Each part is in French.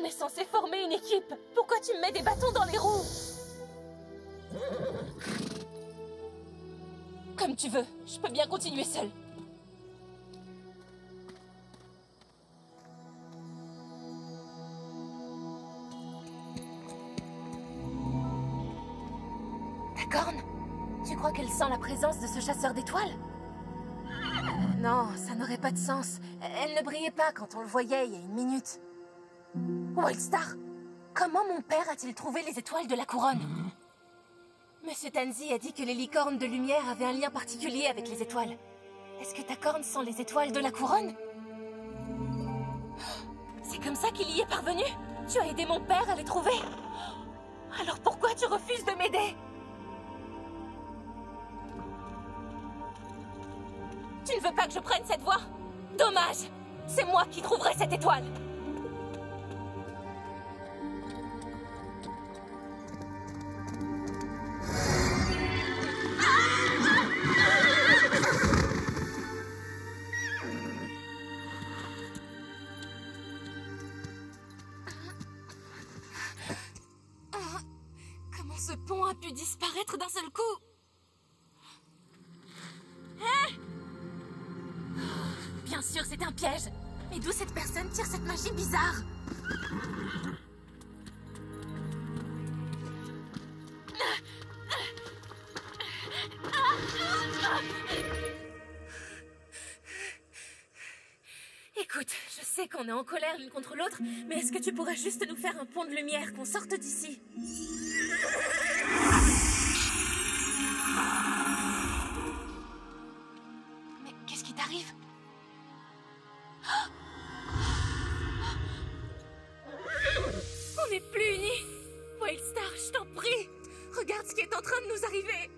On est censé former une équipe. Pourquoi tu me mets des bâtons dans les roues? Comme tu veux, je peux bien continuer seule. Ta corne? Tu crois qu'elle sent la présence de ce chasseur d'étoiles? Non, ça n'aurait pas de sens. Elle ne brillait pas quand on le voyait il y a une minute. Wildstar, comment mon père a-t-il trouvé les étoiles de la couronne? Monsieur Tanzi a dit que les licornes de lumière avaient un lien particulier avec les étoiles. Est-ce que ta corne sent les étoiles de la couronne? C'est comme ça qu'il y est parvenu? Tu as aidé mon père à les trouver? Alors pourquoi tu refuses de m'aider? Tu ne veux pas que je prenne cette voie? Dommage! C'est moi qui trouverai cette étoile! Comment ce pont a pu disparaître d'un seul coup? Hein? Bien sûr, c'est un piège. Mais d'où cette personne tire cette magie bizarre? Écoute, je sais qu'on est en colère l'une contre l'autre, mais est-ce que tu pourrais juste nous faire un pont de lumière, qu'on sorte d'ici? Mais qu'est-ce qui t'arrive? On n'est plus unis. Wildstar, je t'en prie. Regarde ce qui est en train de nous arriver.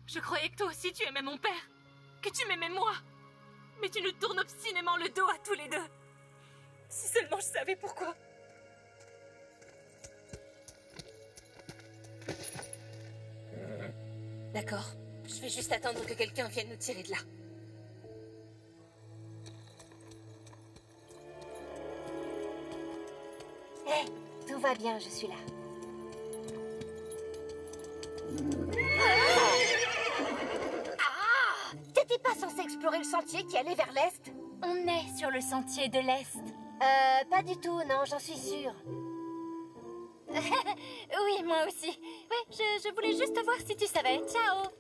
Je croyais que toi aussi tu aimais mon père. Que tu m'aimais moi. Mais tu nous tournes obstinément le dos à tous les deux. Si seulement je savais pourquoi. D'accord. Je vais juste attendre que quelqu'un vienne nous tirer de là. Hé, tout va bien, je suis là. Ah! T'étais pas censé explorer le sentier qui allait vers l'est? On est sur le sentier de l'Est. Pas du tout, non, j'en suis sûre. Oui, moi aussi. Ouais, je voulais juste voir si tu savais. Ciao!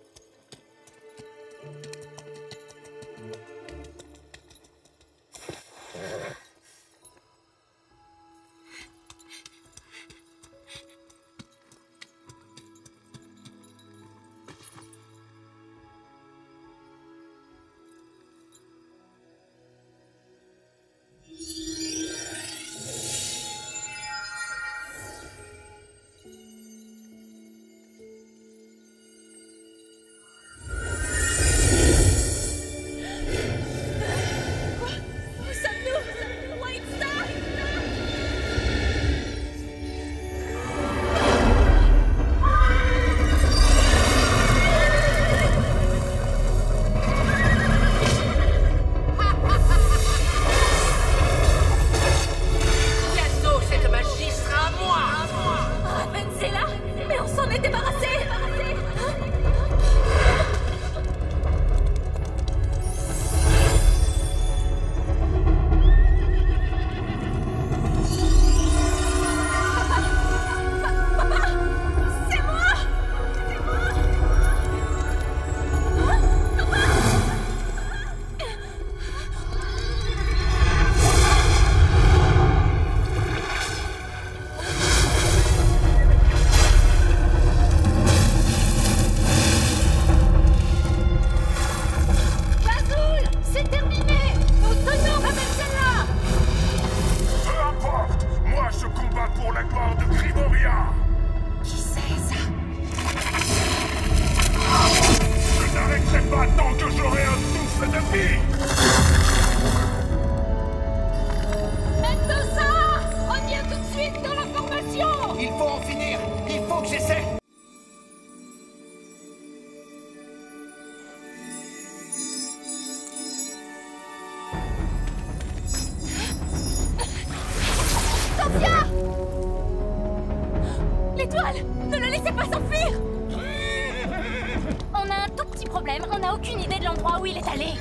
problème. On n'a aucune idée de l'endroit où il est allé.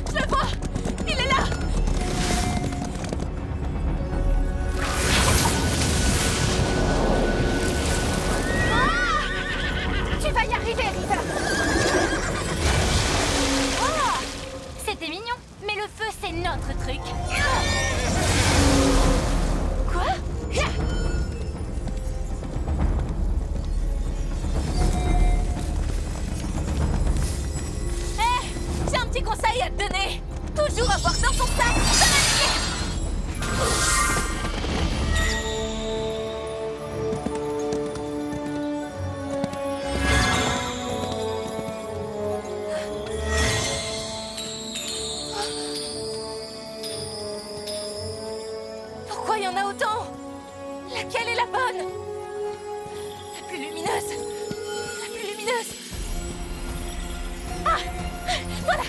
Je le vois! Il est là! Tu vas y arriver, River. C'était mignon, mais le feu, c'est notre truc. Quoi? Hé! J'ai un petit conseil à te donner! Toujours avoir dans ton sac de la Pourquoi il y en a autant? Laquelle est la bonne? La plus lumineuse. La plus lumineuse. Ah! Voilà!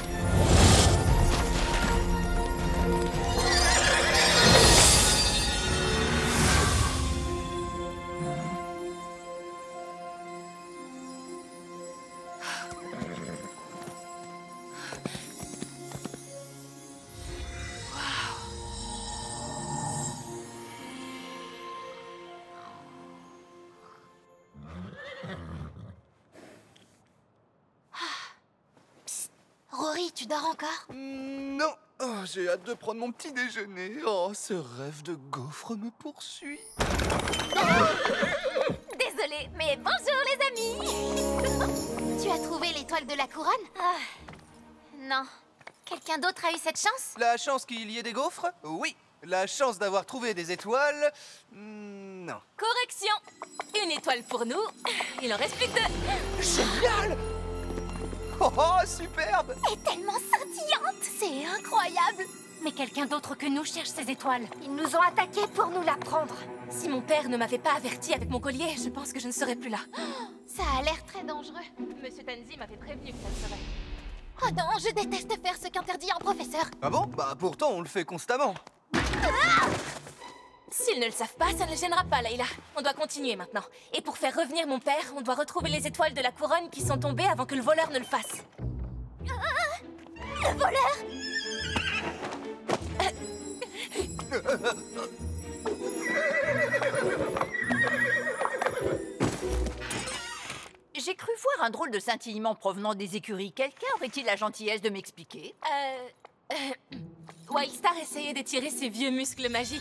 Rory, tu dors encore? Non, oh, j'ai hâte de prendre mon petit déjeuner. Oh, ce rêve de gaufre me poursuit. Désolée, mais bonjour les amis. Tu as trouvé l'étoile de la couronne? Non. Quelqu'un d'autre a eu cette chance? La chance qu'il y ait des gaufres? Oui. La chance d'avoir trouvé des étoiles? Non. Correction! Une étoile pour nous. Il en reste plus que 2. Génial! Oh, oh, superbe! Elle est tellement scintillante. C'est incroyable. Mais quelqu'un d'autre que nous cherche ces étoiles. Ils nous ont attaqués pour nous la prendre. Si mon père ne m'avait pas averti avec mon collier, je pense que je ne serais plus là. Ça a l'air très dangereux. Monsieur Tanzi m'avait prévenu que ça le serait. Oh non, je déteste faire ce qu'interdit un professeur. Ah bon? Bah pourtant, on le fait constamment. S'ils ne le savent pas, ça ne les gênera pas, Layla. On doit continuer maintenant. Et pour faire revenir mon père, on doit retrouver les étoiles de la couronne qui sont tombées avant que le voleur ne le fasse. Le voleur? J'ai cru voir un drôle de scintillement provenant des écuries. Quelqu'un aurait-il la gentillesse de m'expliquer? Wildstar essayait d'étirer ses vieux muscles magiques.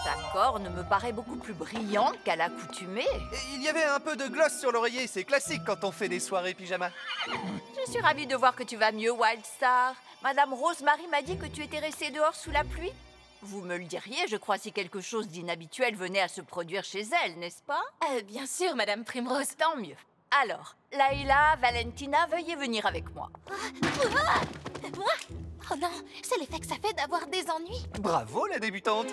Sa corne me paraît beaucoup plus brillante qu'à l'accoutumée. Et il y avait un peu de gloss sur l'oreiller, c'est classique quand on fait des soirées pyjama. Je suis ravie de voir que tu vas mieux, Wildstar. Madame Rosemary m'a dit que tu étais restée dehors sous la pluie. Vous me le diriez, je crois, si quelque chose d'inhabituel venait à se produire chez elle, n'est-ce pas? Bien sûr, Madame Primrose. Tant mieux. Alors, Layla, Valentina, veuillez venir avec moi. Moi? Oh non, c'est l'effet que ça fait d'avoir des ennuis. Bravo, la débutante!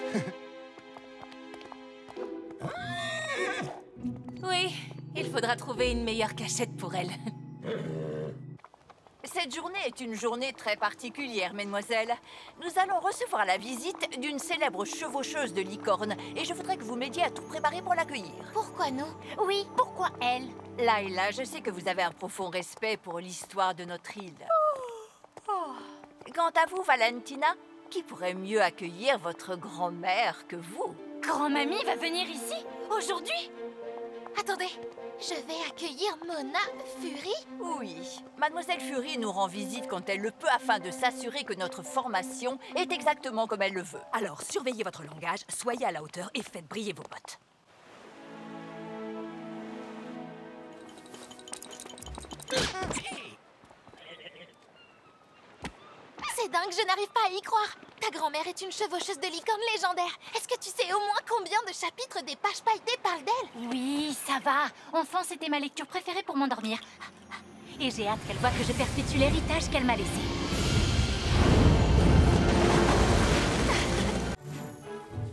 Oui, il faudra trouver une meilleure cachette pour elle. Cette journée est une journée très particulière, mesdemoiselles. Nous allons recevoir la visite d'une célèbre chevaucheuse de licorne et je voudrais que vous m'aidiez à tout préparer pour l'accueillir. Pourquoi nous? Oui, pourquoi elle? Layla, je sais que vous avez un profond respect pour l'histoire de notre île. Quant à vous, Valentina, qui pourrait mieux accueillir votre grand-mère que vous? Grand-mamie va venir ici? Aujourd'hui? Attendez, je vais accueillir Mona Fury? Oui, Mademoiselle Fury nous rend visite quand elle le peut afin de s'assurer que notre formation est exactement comme elle le veut. Alors, surveillez votre langage, soyez à la hauteur et faites briller vos potes. C'est dingue, je n'arrive pas à y croire. Ta grand-mère est une chevaucheuse de licorne légendaire. Est-ce que tu sais au moins combien de chapitres des pages pailletées parlent d'elle? Oui, ça va. Enfant, c'était ma lecture préférée pour m'endormir. Et j'ai hâte qu'elle voie que je perpétue l'héritage qu'elle m'a laissé.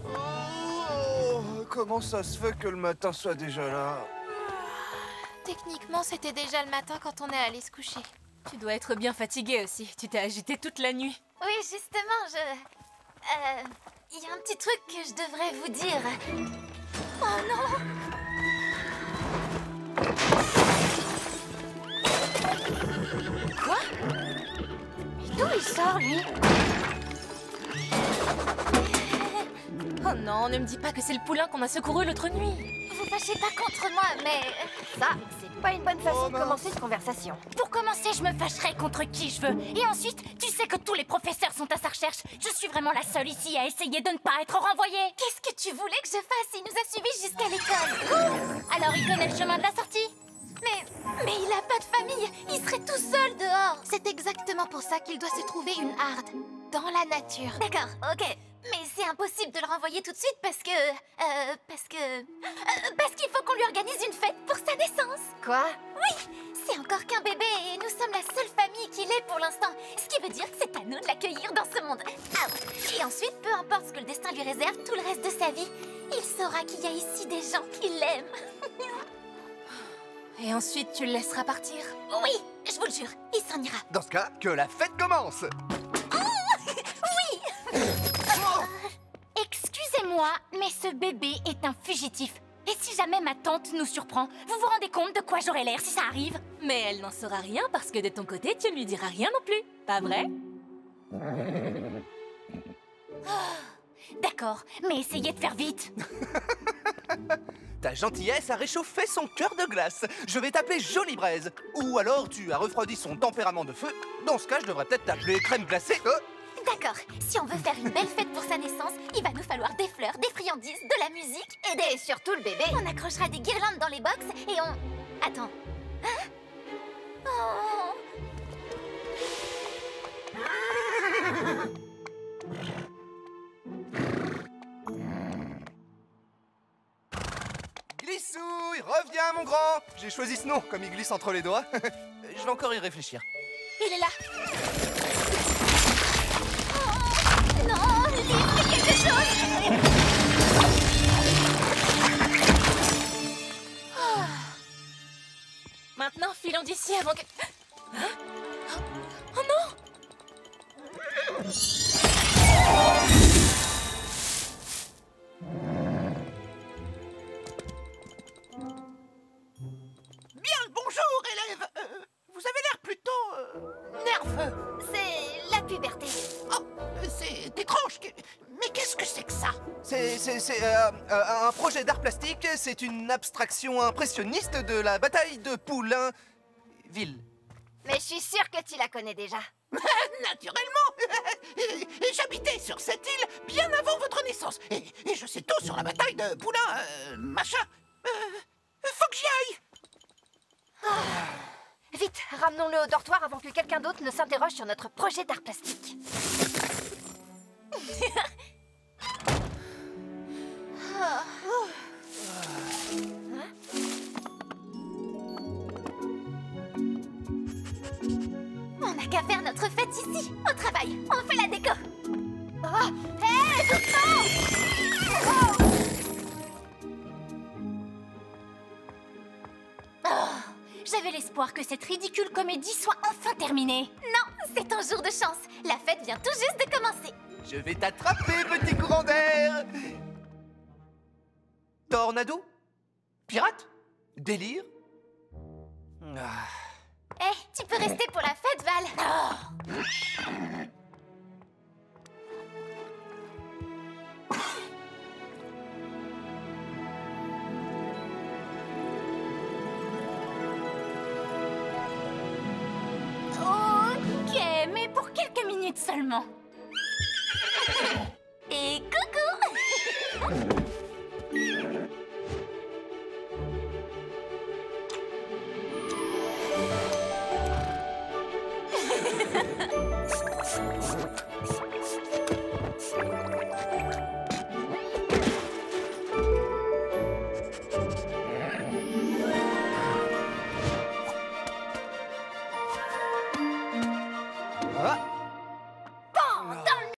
Oh, comment ça se fait que le matin soit déjà là? Techniquement, c'était déjà le matin quand on est allé se coucher. Tu dois être bien fatiguée aussi. Tu t'es agitée toute la nuit. Oui, justement, il y a un petit truc que je devrais vous dire. Oh non! Quoi? Mais d'où il sort, lui? Oh non, ne me dis pas que c'est le poulain qu'on a secouru l'autre nuit. Vous fâchez pas contre moi, mais... Ça, c'est pas une bonne façon de commencer cette conversation. Pour commencer, je me fâcherai contre qui je veux. Et ensuite, tu sais que tous les professeurs sont à sa recherche. Je suis vraiment la seule ici à essayer de ne pas être renvoyée. Qu'est-ce que tu voulais que je fasse? Il nous a suivis jusqu'à l'école. Alors il connaît le chemin de la sortie? Mais il a pas de famille. Il serait tout seul dehors. C'est exactement pour ça qu'il doit se trouver une harde. Dans la nature. D'accord, ok. Mais c'est impossible de le renvoyer tout de suite parce qu'il faut qu'on lui organise une fête pour sa naissance. Quoi? Oui, c'est encore qu'un bébé et nous sommes la seule famille qu'il ait pour l'instant. Ce qui veut dire que c'est à nous de l'accueillir dans ce monde. Ah, et ensuite, peu importe ce que le destin lui réserve tout le reste de sa vie, il saura qu'il y a ici des gens qui l'aiment. Et ensuite, tu le laisseras partir? Oui, je vous le jure, il s'en ira. Dans ce cas, que la fête commence. Excusez-moi, mais ce bébé est un fugitif. Et si jamais ma tante nous surprend, vous vous rendez compte de quoi j'aurais l'air si ça arrive? Mais elle n'en saura rien parce que de ton côté, tu ne lui diras rien non plus. Pas vrai? D'accord, mais essayez de faire vite. Ta gentillesse a réchauffé son cœur de glace. Je vais t'appeler Jolie Braise. Ou alors tu as refroidi son tempérament de feu. Dans ce cas, je devrais peut-être t'appeler Crème Glacée. D'accord, si on veut faire une belle fête pour sa naissance, il va nous falloir des fleurs, des friandises, de la musique Et surtout le bébé. On accrochera des guirlandes dans les box et on... Attends. Hein? Oh. Glissouille, reviens mon grand. J'ai choisi ce nom, comme il glisse entre les doigts. Je vais encore y réfléchir. Il est là. Oh, non, Lily, fais quelque chose. Maintenant, filons d'ici avant que... Hein? Oh non! Bien le bonjour, élève. Vous avez l'air plutôt... nerveux. C'est la puberté. Oh, c'est étrange. Mais qu'est-ce que c'est que ça? C'est un projet d'art plastique. C'est une abstraction impressionniste de la bataille de Poulainville. Mais je suis sûre que tu la connais déjà. Naturellement. J'habitais sur cette île bien avant votre naissance. Et je sais tout sur la bataille de Poulain... machin. Faut que j'y aille. Vite, ramenons-le au dortoir avant que quelqu'un d'autre ne s'interroge sur notre projet d'art plastique. On n'a qu'à faire notre fête ici. Au travail, on fait la déco. Oh, hé, doucement! Oh. J'avais l'espoir que cette ridicule comédie soit enfin terminée. Non, c'est ton jour de chance. La fête vient tout juste de commencer. Je vais t'attraper, petit courant d'air. Tornado? Pirate? Délire? Tu peux rester pour la fête, Val.